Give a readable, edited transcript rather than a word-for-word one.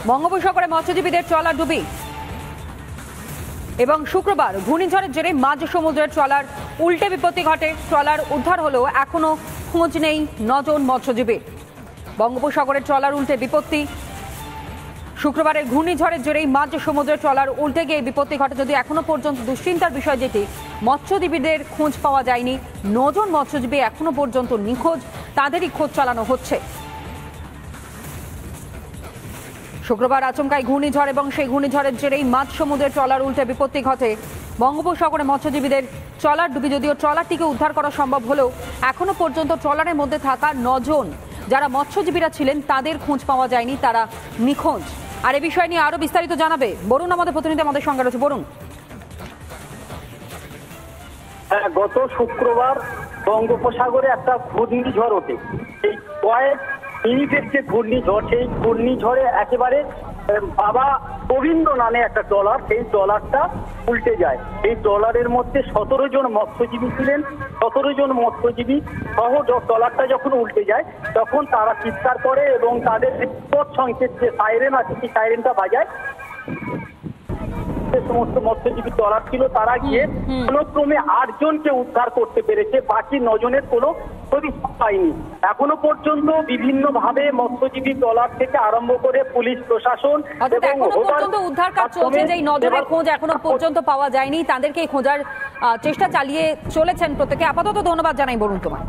বঙ্গোপসাগরে মৎস্যজীবীদের ট্রলার ডুবি এবং শুক্রবার ঘূর্ণিঝড়ের জেরে মাঝ সমুদ্রের ট্রলার উল্টে বিপত্তি ঘটে। ট্রলার উদ্ধার হলেও এখনো খোঁজ নেই 9 জন মৎস্যজীবীর। বঙ্গোপসাগরের ট্রলার উল্টে বিপত্তি। শুক্রবারের ঘূর্ণিঝড়ের জেরেই মাঝ সমুদ্রের ট্রলার উল্টে গিয়ে বিপত্তি ঘটে। যদি এখনো পর্যন্ত দুশ্চিন্তার বিষয় যেটি, মৎস্যজীবীদের খোঁজ পাওয়া যায়নি। 9 জন মৎস্যজীবী এখনো পর্যন্ত নিখোঁজ, তাদেরই খোঁজ চালানো হচ্ছে। শুক্রবার আচমকাই ঘূর্ণিঝড় এবং সেই ঘূর্ণিঝড়ের জেরেই মাঝ সমুদ্রের ট্রলার উল্টে বিপত্তি ঘটে। বঙ্গোপসাগরে মৎস্যজীবীদের ট্রলার ডুবি। যদিও ট্রলারটিকে উদ্ধার করা সম্ভব হলেও এখনো পর্যন্ত ট্রলারের মধ্যে থাকা 9 জন যারা মৎস্যজীবীরা ছিলেন তাদের খোঁজ পাওয়া যায়নি, তারা নিখোঁজ। আর এই বিষয় নিয়ে আরো বিস্তারিত জানাবে বরুণ, আমাদের প্রতিনিধি আমাদের সঙ্গে রয়েছে। বরুণ, গত শুক্রবার বঙ্গোপসাগরে একটা ঘূর্ণিঝড় ওঠে। এই কয়েক মিনিটের যে ঘূর্ণিঝড়, সেই ঘূর্ণিঝড়ে একেবারে বাবা গোবিন্দ নামে একটা ট্রলার, সেই ট্রলারটা উল্টে যায়। এই ট্রলারের মধ্যে 17 জন মৎস্যজীবী ছিলেন। 17 জন মৎস্যজীবী সহ ট্রলারটা যখন উল্টে যায় তখন তারা চিৎকার করে এবং তাদের বিপদ সংকেত যে সাইরেন আছে সেই সাইরেনটা বাজায়। সমস্ত মৎস্যজীবী ট্রলার ছিল তারা গিয়ে কোনোক্রমে 8 জনকে উদ্ধার করতে পেরেছে। বাকি 9 জনের কোনো খোঁজ পায়নি। এখনো পর্যন্ত বিভিন্ন ভাবে মৎস্যজীবী ট্রলার থেকে আরম্ভ করে পুলিশ প্রশাসন উদ্ধার কাজ চলছে। যে 9 জনের খোঁজ এখনো পর্যন্ত পাওয়া যায়নি, তাদেরকে খোঁজার চেষ্টা চালিয়ে চলেছেন প্রত্যেকে। আপাতত ধন্যবাদ জানাই বরুণ তোমার।